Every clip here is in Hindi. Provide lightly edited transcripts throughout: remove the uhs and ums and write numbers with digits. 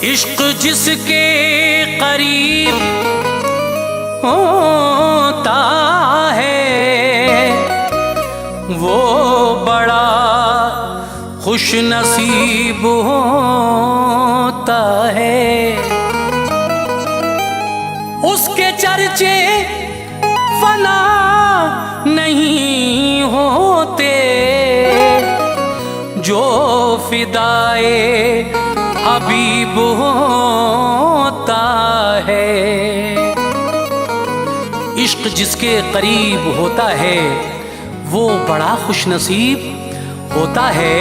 इश्क जिसके करीब होता है वो बड़ा खुश नसीब होता है। उसके चर्चे फना नहीं होते जो फिदाए हबीब होता है। इश्क जिसके करीब होता है वो बड़ा खुशनसीब होता है।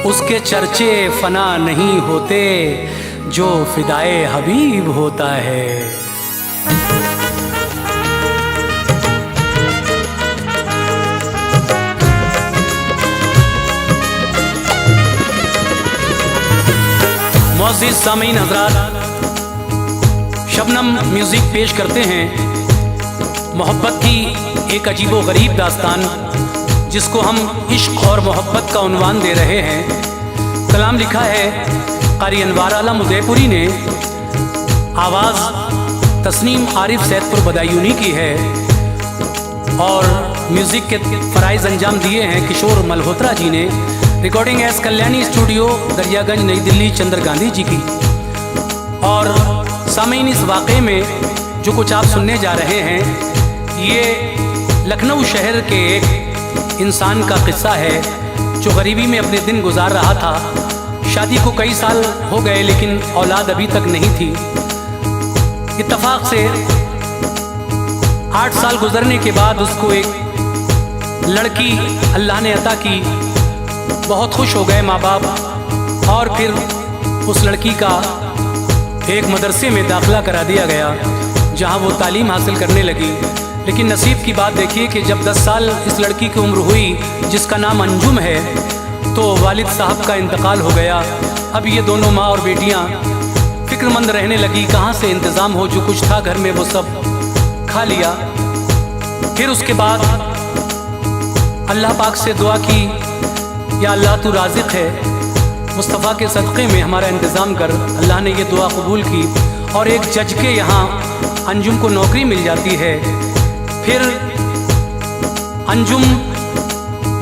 उसके चर्चे फना नहीं होते जो फिदाए हबीब होता है। मोअज़्ज़िज़ सामीन हज़रात, शबनम म्यूज़िक पेश करते हैं मोहब्बत की एक अजीबो गरीब दास्तान, जिसको हम इश्क और मोहब्बत का उन्वान दे रहे हैं। कलाम लिखा है क़ारी अनवार आलम उदयपुरी ने, आवाज़ तस्नीम आरिफ सैदपुर बदायूनी की है और म्यूज़िक के फ़राइज़ अंजाम दिए हैं किशोर मल्होत्रा जी ने। Recording S Kalyani studio Daryaganj नई दिल्ली चंद्र गांधी जी की। और सामीन, इस वाक़े में जो कुछ आप सुनने जा रहे हैं ये लखनऊ शहर के एक इंसान का किस्सा है जो गरीबी में अपने दिन गुजार रहा था। शादी को कई साल हो गए लेकिन औलाद अभी तक नहीं थी। इत्तफाक से 8 साल गुजरने के बाद उसको एक लड़की अल्लाह ने अता की। बहुत खुश हो गए माँ बाप और फिर उस लड़की का एक मदरसे में दाखिला करा दिया गया जहाँ वो तालीम हासिल करने लगी। लेकिन नसीब की बात देखिए कि जब 10 साल इस लड़की की उम्र हुई, जिसका नाम अंजुम है, तो वालिद साहब का इंतकाल हो गया। अब ये दोनों माँ और बेटियाँ फिक्रमंद रहने लगी, कहाँ से इंतज़ाम हो, जो कुछ था घर में वो सब खा लिया। फिर उसके बाद अल्लाह पाक से दुआ की, या अल्लाह तू राज़िक़ है, मुस्तफ़ा के सदक़े में हमारा इंतज़ाम कर। अल्लाह ने ये दुआ कबूल की और एक जज के यहाँ अंजुम को नौकरी मिल जाती है। फिर अंजुम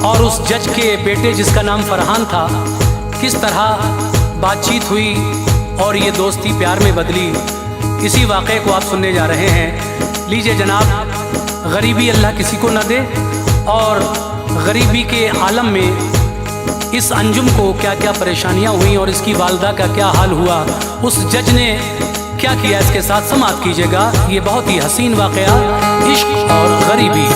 और उस जज के बेटे जिसका नाम फरहान था, किस तरह बातचीत हुई और ये दोस्ती प्यार में बदली, इसी वाक़े को आप सुनने जा रहे हैं। लीजिए जनाब, गरीबी अल्लाह किसी को न दे और गरीबी के आलम में इस अंजुम को क्या क्या परेशानियां हुई और इसकी वालदा का क्या हाल हुआ, उस जज ने क्या किया, इसके साथ समाअत कीजिएगा। ये बहुत ही हसीन वाक़या, इश्क और गरीबी।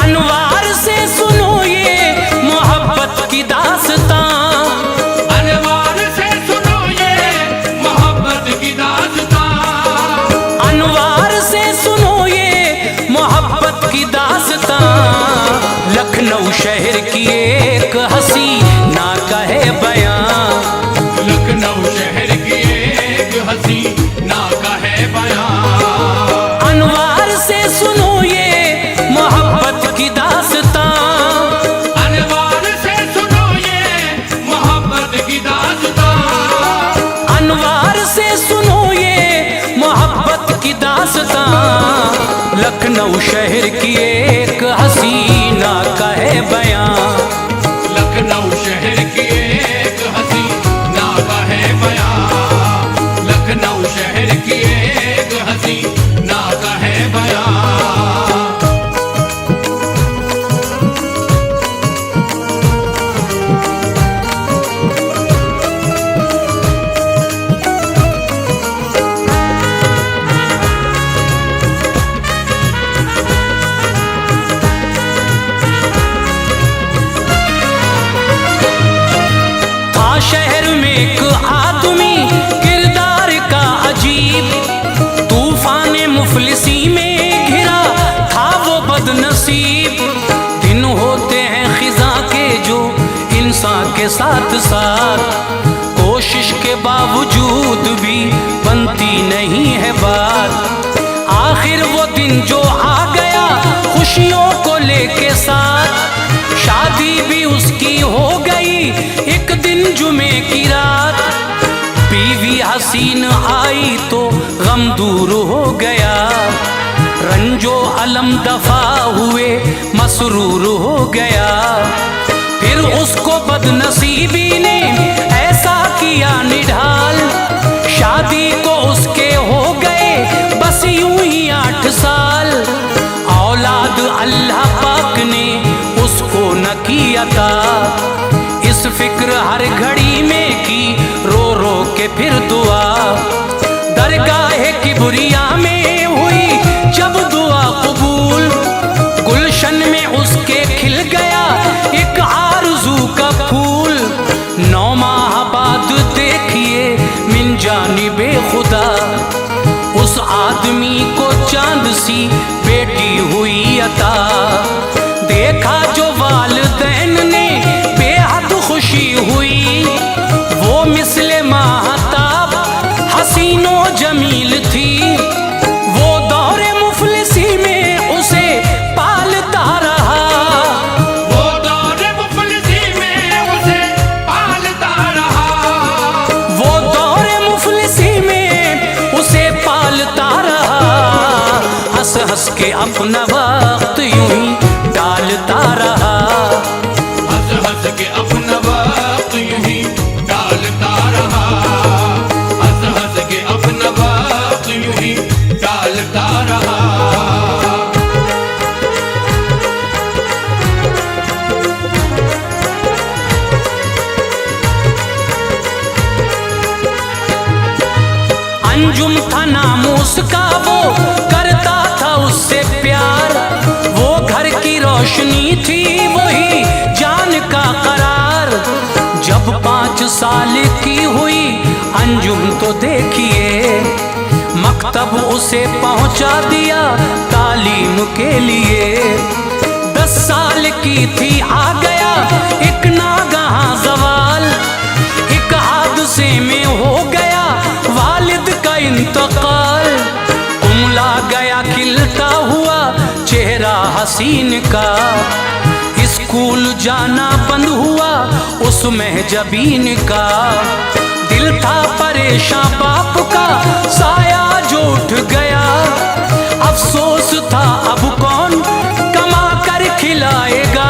अनवार से सुनो ये मोहब्बत की दास्तां, लखनऊ शहर की एक हसीना का है बयां। लखनऊ शहर की एक हसीना का है बयां। अनवार से सुनो ये मोहब्बत की दास्तां, अनवार से सुनो ये मोहब्बत की दास्तां, अनवार से सुनो ये मोहब्बत की दास्तां। लखनऊ शहर की एक हसीना का है बयां। लखनऊ शहर की एक हसीना का है बयां। लखनऊ शहर की एक हसीना का है बयां। शहर में एक आदमी किरदार का अजीब, तूफान मुफलिसी में घिरा था वो बदनसीब। दिन होते हैं खिजा के जो इंसान के साथ साथ, कोशिश के बावजूद भी बनती नहीं है बात। आखिर वो यासीन आई तो गम दूर हो गया, रंजो अलम दफा हुए मसरूर हो गया। फिर उसको बदनसीबी ने ऐसा किया निढाल, शादी को उसके हो गए बस यूं ही 8 साल। औलाद अल्लाह पाक ने उसको न की अता, इस फिक्र हर घड़ी में की रो रो के फिर दुआ। दरगाह किबरिया में हुई जब दुआ कबूल, गुलशन में उसके खिल गया एक आरज़ू का फूल। 9 माह बाद देखिए मिन जानिबे खुदा, उस आदमी को चांद सी बेटी हुई अता। देखा जो वालिदैन ने बेहद खुशी हुई, वो मिसले माहताब हसीनो जमील थी। वो दौरे मुफलिसी में उसे पालता रहा, वो दौरे मुफलिसी में उसे पालता रहा, वो दौरे मुफलिसी में उसे पालता रहा। हंस हंस के अपना वक्त यूं ही डालता रहा, हंस हंस के अपना वक्त यूं ही डालता रहा, हंस हंस के अपना वक्त यूं ही डालता रहा। अंजुम था नाम उसका, वो करता था उससे प्यार। वो घर की रोशनी थी, वही जान का करार। जब 5 साल की हुई अंजुम तो देखिए, मकतब उसे पहुंचा दिया तालीम के लिए। 10 साल की थी आ गया एक नागाहां ज़वाल, एक हादसे में हो गया वालिद का इंतकाल। कुमला गया खिलता हुआ चेहरा हसीन का, स्कूल जाना बंद हुआ उसमें जबीन का। दिल था परेशान बाप का साया जो उठ गया, अफसोस था अब कौन कमा कर खिलाएगा।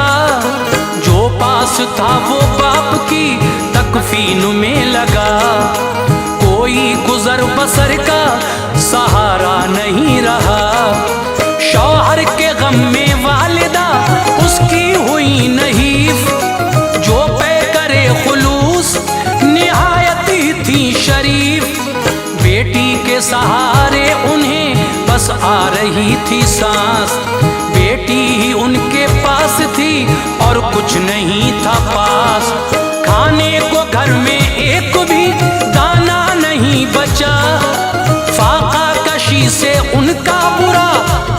जो पास था वो बाप की तकफीन में लगा, कोई गुजर बसर का सहारा नहीं रहा। शौहर के गम में वालिदा उसकी हुई नहीफ, जो पे करे खुलूस निहायत ही थी शरीफ। बेटी के सहारे उन्हें बस आ रही थी सांस, बेटी ही उनके पास थी और कुछ नहीं था पास। खाने को घर में एक भी दाना नहीं बचा, फाका कशी से उनका बुरा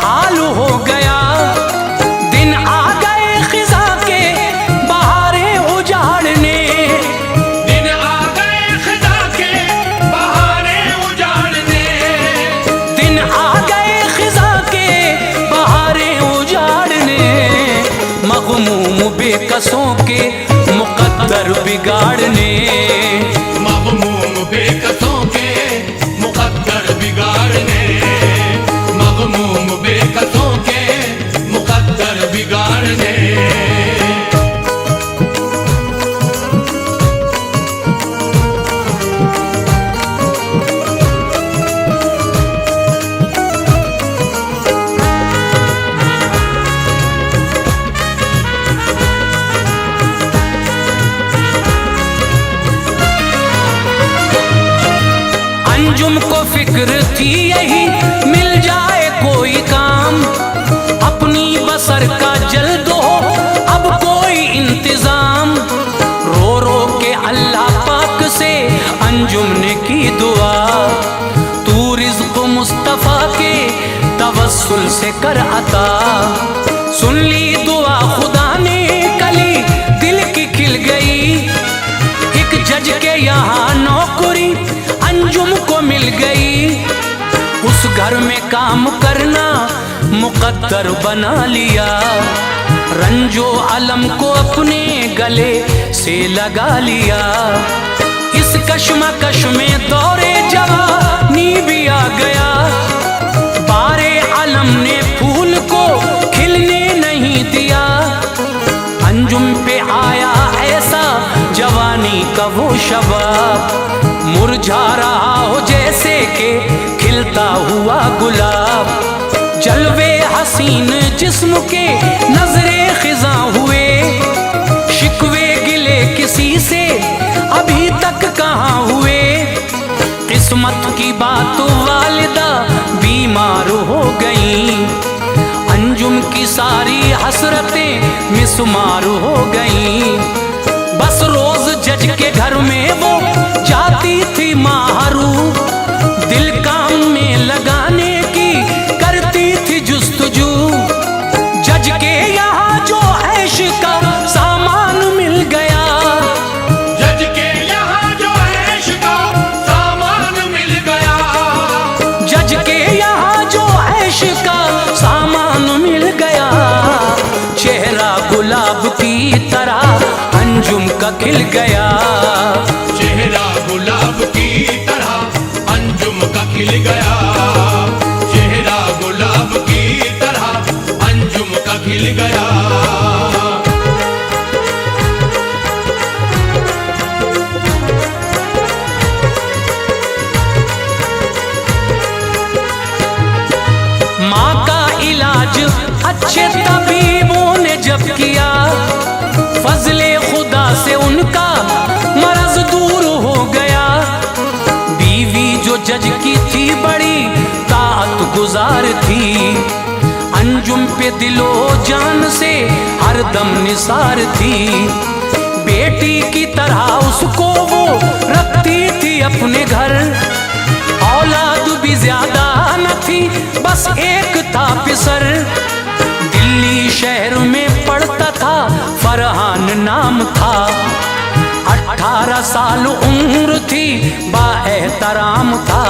हाल हो गया। दिन आ गए खिजा के बहारें उजाड़ने, दिन आ गए खिजा के बहारें उजाड़ने, दिन आ गए खिजा के बहारें उजाड़ने। मग़मूम बेकसों के मुक़द्दर बिगाड़ने, मग़मूम बेकसों के मुक़द्दर बिगाड़ने, मग़मूम बेकसों के मुक़द्दर बिगाड़ने। अंजुम को फिक्र थी यही मिल जाए कोई काम, अपनी बसर का जल्द हो अब कोई इंतजाम। रो रो के अल्लाह पाक से अंजुम ने की दुआ, तू रिज़्क़ मुस्तफ़ा के तवस्सुल से कर अता। सुन ली दुआ खुदा ने कली दिल की खिल गई, एक जज के यहाँ नौकरी अंजुम को मिल गई। उस घर में काम करना मुकद्दर बना लिया, रंजो अलम को अपने गले से लगा लिया। इस कश्मकश में दौरे जवानी भी आ गया। बारे आलम ने फूल को खिलने नहीं दिया। अंजुम पे आया ऐसा जवानी का वो शबाब, मुरझा रहा हो जैसे के खिलता हुआ गुलाब। जलवे हसीन जिस्म के नजरे खिजा हुए, शिकवे गिले किसी से अभी तक कहाँ हुए। किस्मत की बात वालिदा बीमार हो गई, अंजुम की सारी हसरतें मिसमार हो गई। बस रोज जज के घर में वो जाती थी माहरू, दिल काम में लगाने की करती थी जुस्तजू। जज के यहाँ जो ऐश का सामान मिल गया, जज के यहाँ जो ऐश का सामान मिल गया, जज के यहाँ जो ऐश का सामान मिल गया। चेहरा गुलाब की तरह अंजुम का खिल गया, चेहरा गुलाब की तरह अंजुम का खिल गया, चेहरा गुलाब की तरह अंजुम का खिल गया। माँ का इलाज अच्छे तबीबों ने जब किया, फजले खुदा से उनका मरज दूर हो गया। बीवी जो जज की थी बड़ी ताअत गुजार थी, अंजुम पे दिलो जान से हरदम निसार थी। बेटी की तरह उसको वो रखती थी अपने घर, औलाद भी ज्यादा न थी बस एक था पिसर। दिल्ली शहर में पढ़ता था फरहान नाम था, 18 साल उम्र थी बाएहतराम था।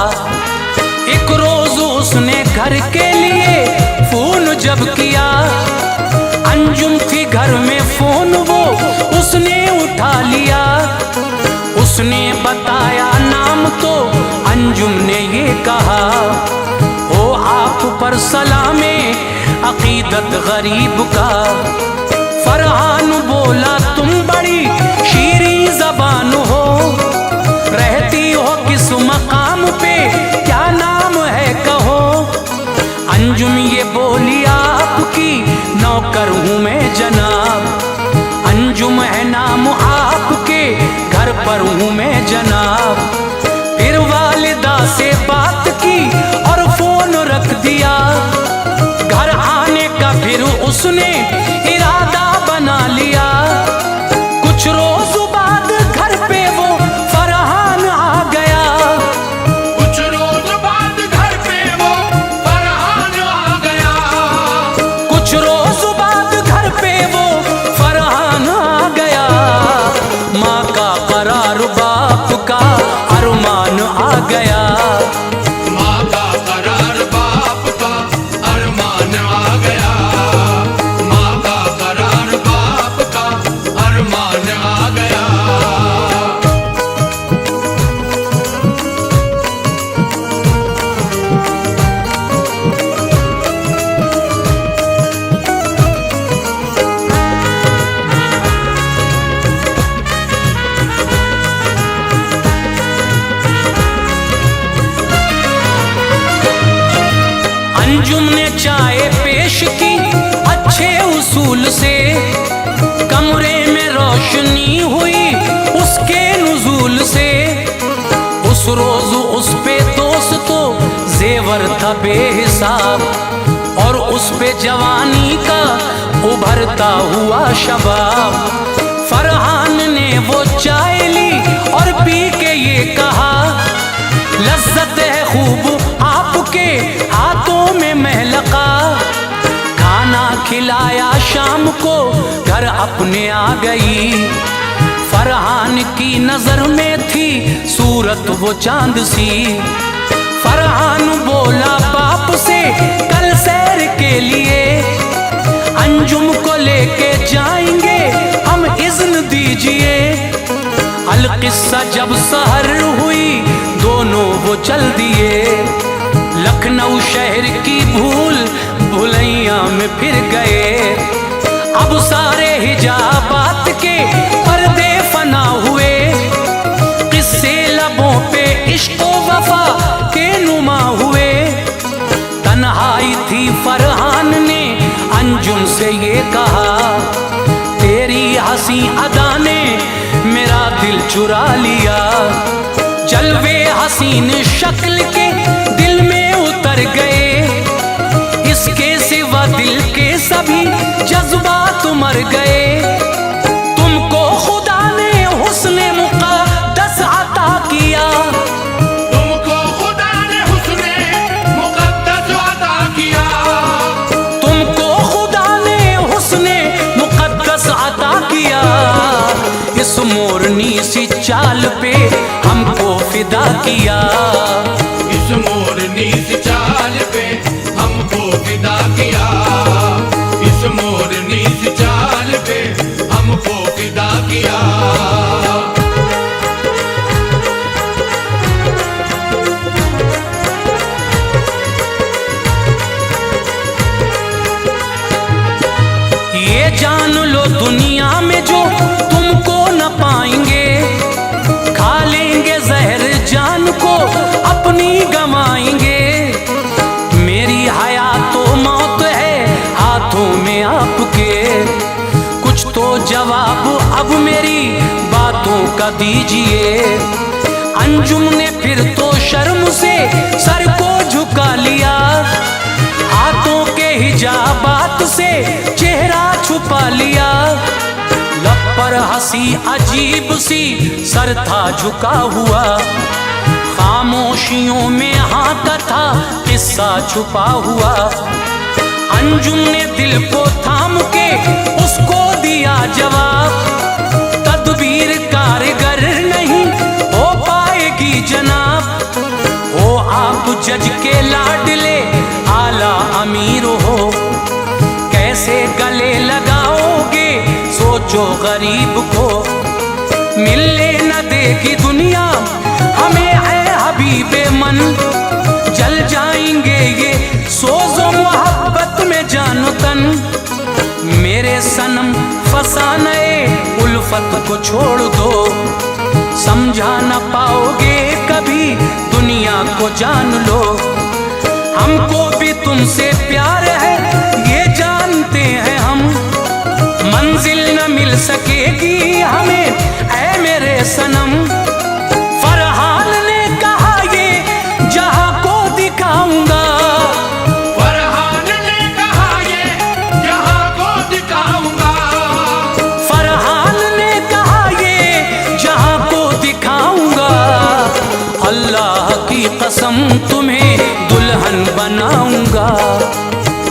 एक रोज उसने घर के लिए फोन जब किया, अंजुम थी घर में फोन वो उसने उठा लिया। उसने बताया नाम तो अंजुम ने ये कहा, ओ आप पर सलामे अकीदत गरीब का। फरहान बोला तुम बड़ी शीरी जबान हो, रहती हो किस मकाम पे क्या नाम है कहो। अंजुम ये बोली आपकी नौकर हूँ मैं जनाब, अंजुम है नाम आपके घर पर हूँ मैं जनाब। फिर वालिदा से बात की और फोन रख दिया, घर आने का फिर उसने इरादा बना लिया। कुछ रोज बाद घर पे वो फरहान आ गया, कुछ रोज बाद घर पे वो फरहान आ गया, कुछ रोज बाद घर पे वो फरहान आ गया। माँ का करार बाप का अरमान आ गया, माँ का करार बाप का अरमान आ गया, माँ का करार बाप का अरमान आ गया। अंजुम ने चाय पेश की अच्छे उसूल से, कमरे में रोशनी हुई उसके नुजूल से। उस रोज उस पे दोस्तों जेवर था बेहिसाब, और उस पे जवानी का उभरता हुआ शबाब। फरहान ने वो चाय ली और पी के ये कहा, लज्जत है खूब आपके हाथों में महलका। खाना खिलाया शाम को घर अपने आ गई, फरहान की नजर में थी सूरत वो चांद सी। फरहान बोला बाप से कल सैर के लिए अंजुम को लेके जाएंगे हम, इज़्न दीजिए। अलकिस्मत किस्सा जब सहर हुई दोनों वो चल दिए, लखनऊ शहर की भूल भुलैया में फिर गए। अब सारे हिजाबात के पर्दे फना हुए, किस्से लबों पे इश्क़ो वफा के नुमा हुए। तन्हाई थी फरहान ने अंजुम से ये कहा, तेरी हंसी अदा ने मेरा दिल चुरा लिया। जलवे हसीन शक्ल के दिल में उतर गए, इसके सिवा दिल के सभी जज्बात मर गए। तुमको खुदा ने हुस्ने मुक़द्दस अता किया, तुमको खुदा ने हुस्ने मुक़द्दस अता किया, तुमको खुदा ने हुस्ने मुक़द्दस अता किया। इस मोरनी सी चाल पे हमको फिदा किया, इस मोरनी सी चाल पे हमको फिदा किया, इस मोरनी सी चाल पे हमको फिदा किया। ये जान लो दुनिया में जो तुमको न पाएंगे, खा लेंगे जहर जान को अपनी गवाएंगे। मेरी हयात तो मौत है हाथों में आपके, कुछ तो जवाब अब मेरी बातों का दीजिए। अंजुम ने फिर तो शर्म से सर को झुका लिया, हाथों के हिजाबात से चेहरा छुपा लिया। लब पर हंसी अजीब सी सर था झुका हुआ, खामोशियों में हाथ था किस्सा छुपा हुआ। अंजुम ने दिल को थाम के उसको दिया जवाब, तदबीर कारगर नहीं हो पाएगी जनाब। ओ आप जज के लाडले आला अमीर हो, कैसे गले लगाओगे सोचो गरीब को। मिलने न देगी दुनिया हमें है हबीबे मन, जल जाएंगे ये सोजो मोहब्बत में जानो तन। मेरे सनम फसाने उल्फत को छोड़ दो, समझा न पाओगे कभी दुनिया को जान लो। हमको भी तुमसे प्यार है ये जानते हैं हम, मंजिल न मिल सकेगी हमें ऐ मेरे सनम। फरहान ने कहा ये जहां को दिखाऊंगा, फरहान ने कहा ये जहां को दिखाऊंगा, फरहान ने कहा ये जहां को दिखाऊंगा। अल्लाह की कसम तुम्हें दुल्हन बनाऊंगा,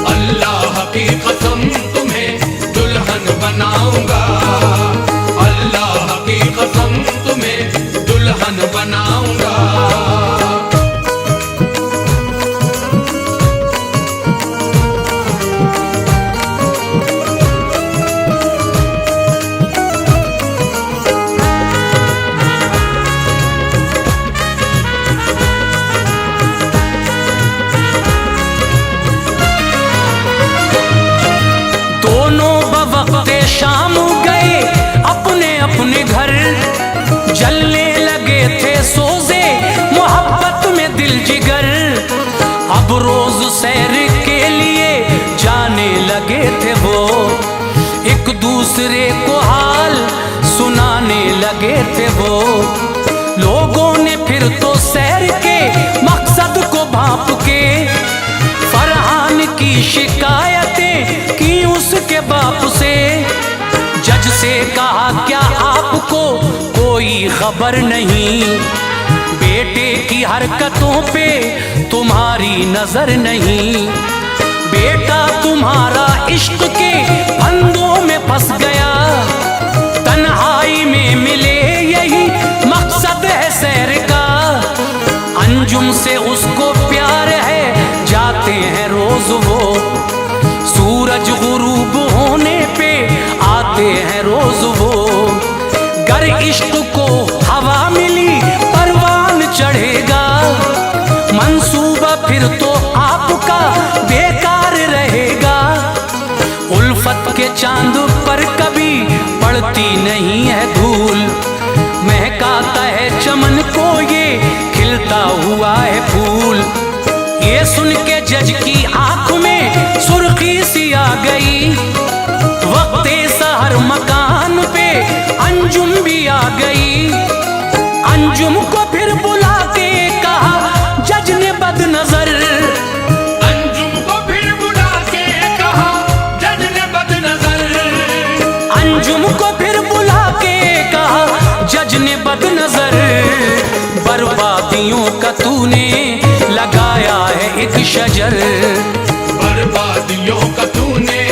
अल्लाह की कसम तुम्हें दुल्हन बनाऊंगा, अल्लाह की कसम तुम्हें दुल्हन बनाऊंगा। शाम गए अपने अपने घर, जलने लगे थे सोजे मोहब्बत में दिल जिगर। अब रोज सैर के लिए जाने लगे थे वो, एक दूसरे को हाल सुनाने लगे थे वो। लोगों ने फिर तो सैर के मकसद को भांप के फरहान की शिकायतें की उसके बाप से। जज से कहा क्या आपको कोई खबर नहीं, बेटे की हरकतों पे तुम्हारी नजर नहीं। बेटा तुम्हारा इश्क के फंदों में फंस गया, तन्हाई में मिले यही मकसद है सैर का। अंजुम से उसको प्यार है जाते हैं रोज वो, सूरज गुरूब होने पे आते हैं रोज वो। गर इश्क को हवा मंसूबा फिर तो आपका बेकार रहेगा। उल्फत के चांद पर कभी पड़ती नहीं है धूल, महकाता है चमन को ये खिलता हुआ है फूल। ये सुन के जज की आंख में सुर्खी सी आ गई, वक्ते सहर मकान पे अंजुम भी आ गई। अंजुम को फिर बुला के कहा जज ने बदनजर, अंजुम को फिर बुला के कहा जज ने बदनजर, अंजुम को फिर बुला के कहा जज ने बदनजर। बर्बादियों का तूने लगाया है एक शजर, बर्बादियों का तूने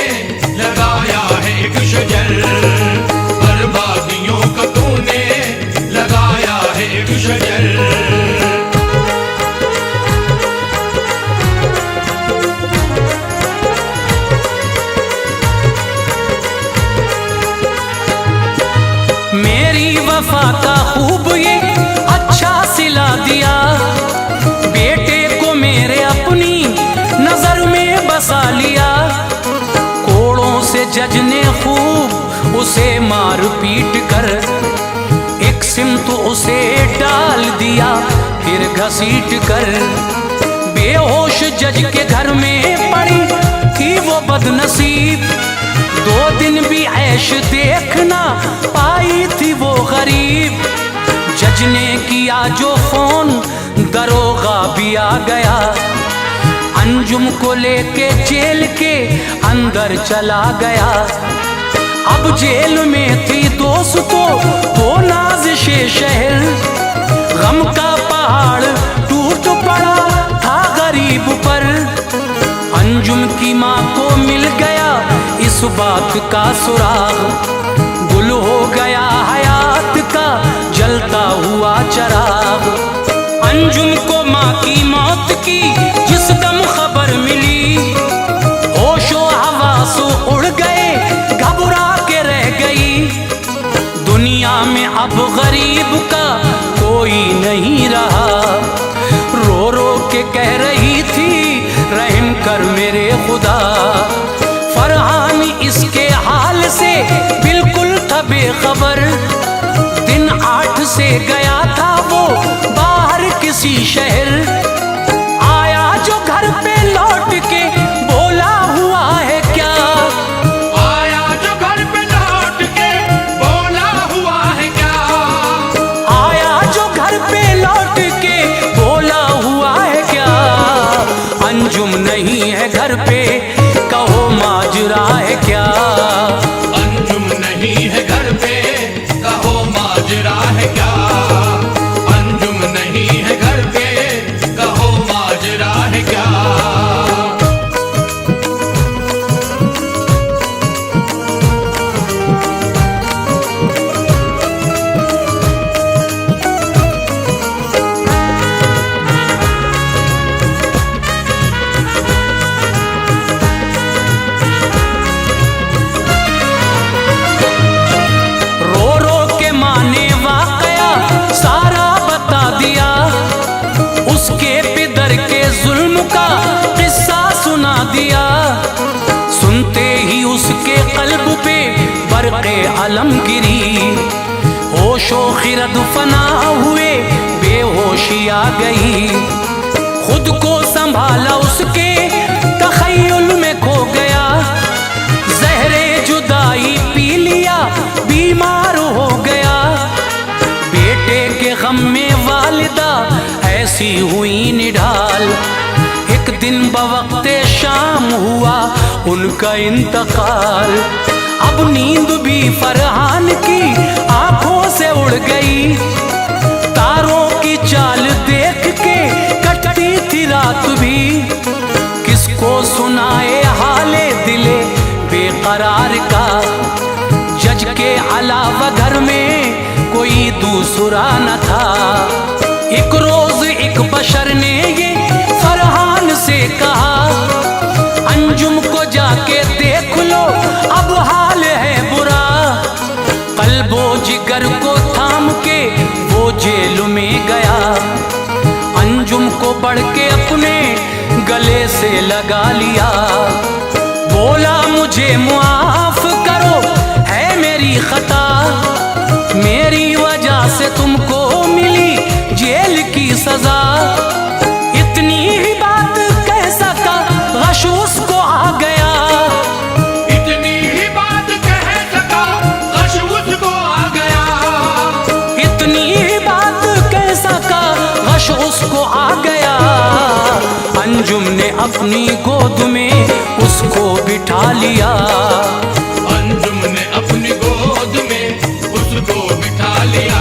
लगाया है एक शजर, बर्बादियों का तूने लगाया है एक शजर। मेरी वफा का खूब ये अच्छा सिला दिया, बेटे को मेरे अपनी नजर में बसा लिया। कोड़ों से जज ने खूब उसे मार पीट कर एक सिमत उसे डाल दिया फिर घसीट कर। बेहोश जज के घर में पड़ी थी वो बदनसीब, 2 दिन भी ऐश देखना पाई थी वो गरीब। जज ने किया जो फोन दरोगा भी आ गया, अंजुम को लेके जेल के अंदर चला गया। अब जेल में थी दोस्तों वो नाज़िशे शहर, गम का पहाड़ टूट पड़ा था गरीब पर। अंजुम की माँ को मिल गया इस बात का सुराग, गुल हो गया हयात का जलता हुआ चराग। अंजुम को माँ की मौत की जिस दम खबर मिली, होशो हवास उड़ गए घबरा के रह गई। दुनिया में अब गरीब का कोई नहीं रहा, रो रो के कह रही थी रहम कर मेरे खुदा। फरहान इसके हाल से बिल्कुल था बेखबर, दिन 8 से गया था वो बाहर किसी शहर। आया जो घर पे लौट के बोला हुआ है क्या, आया जो घर पे लौट के बोला हुआ है क्या, आया जो घर पे लौट के बोला हुआ है क्या। अंजुम नहीं है घर पे कहो माजरा है क्या, अंजुम नहीं है घर पे कहो माजरा है क्या, अंजुम नहीं है घर पे कहो माजरा है क्या। उसके पिदर के जुल्म का किस्सा सुना दिया। सुनते ही उसके कल्ब पे बरक़े अलम गिरी, होशो खिरद फना हुए बेहोशी आ गई। खुद को संभाला उसके तखय्युल में खो गया, जहरे जुदाई पी लिया बीमार हो गया। बेटे के गम में वालिदा ऐसी हुई निढाल, एक दिन बवक्ते शाम हुआ उनका इंतकाल। अब नींद भी फरहान की आंखों से उड़ गई, तारों की चाल देख के कटती थी रात भी। किसको सुनाए हाले दिले बेकरार का, जज के अलावा घर में कोई दूसरा न था। एक रोज एक बशर ने ये फरहान से कहा, अंजुम को जाके देख लो अब हाल है बुरा। कल्बो जिगर को थाम के वो जेल में गया, अंजुम को बढ़ के अपने गले से लगा लिया। बोला मुझे मुआफ करो, है मेरी खता, मेरी वजह से तुमको मिली जेल की सजा। इतनी ही बात कह सका, गश उसको आ गया। इतनी ही बात कह सका, गश उसको आ गया। इतनी ही बात कह सका, गश उसको आ गया। अंजुम ने अपनी गोद में उसको बिठा लिया। अंजुम ने अपनी गोद में उसको बिठा लिया।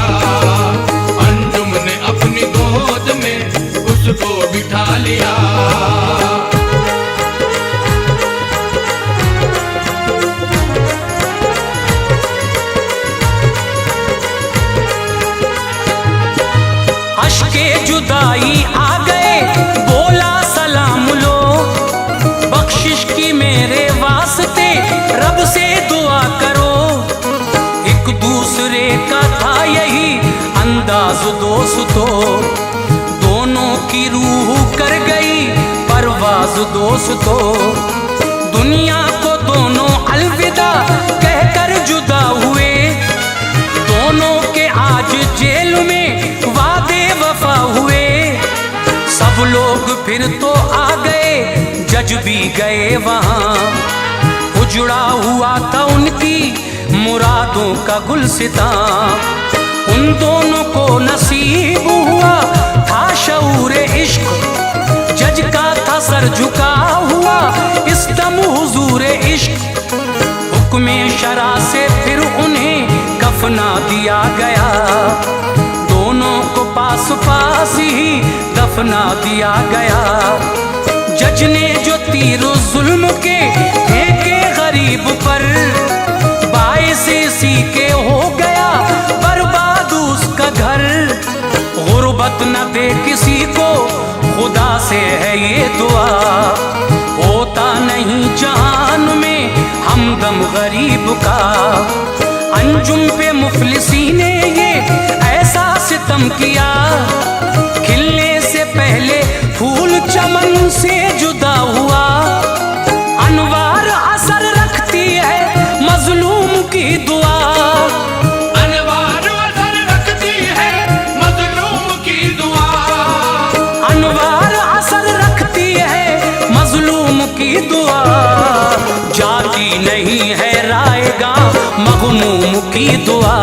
अंजुम ने अपनी गोद में उसको बिठा लिया। अश्के जुदाई आ गए, बोला सलाम लो, बख्शिश की मेरे वास्ते रब से दुआ करो। एक दूसरे का था यही अंदाज दोस्तों, दोनों की रूह कर गई परवाज दोस्तों। दुनिया को दोनों अलविदा कहकर जुदा हुए, दोनों के आज जेल में वादे वफा हुए। सब लोग फिर तो आ गए, जज भी गए वहां, उजड़ा हुआ था उनकी मुरादों का गुलसितां। उन दोनों को नसीब हुआ था शऊर इश्क, जज का था सर झुका हुआ इस दम हुजूर इश्क। हुक्म शरा से फिर उन्हें कफना दिया गया, दोनों को पास पास ही दफना दिया गया। जज ने जो तीर जुल्म के फेंके गरीब पर, बाइस इसी के हो गया बर्बाद उसका घर। गुर्बत न दे किसी को, खुदा से है ये दुआ, होता नहीं जहान में हमदम गरीब का। अंजुम पे मुफलिसी ने ये ऐसा सितम किया, खिलने से पहले फूल चमन से जुदा हुआ। अनवार असर रखती है मजलूम की दुआ, अनवार असर रखती है मजलूम की दुआ। अनवार असर रखती है मजलूम की दुआ। जाती नहीं है रायगा मगमूम की दुआ,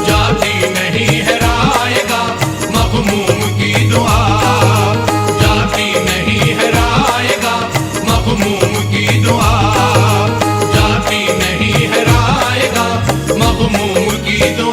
जाती नहीं है रायगा मगमूम की दुआ। जाती नहीं है रायगा मगमूम की दुआ। जाती नहीं है रायगा मगमूम की दुआ।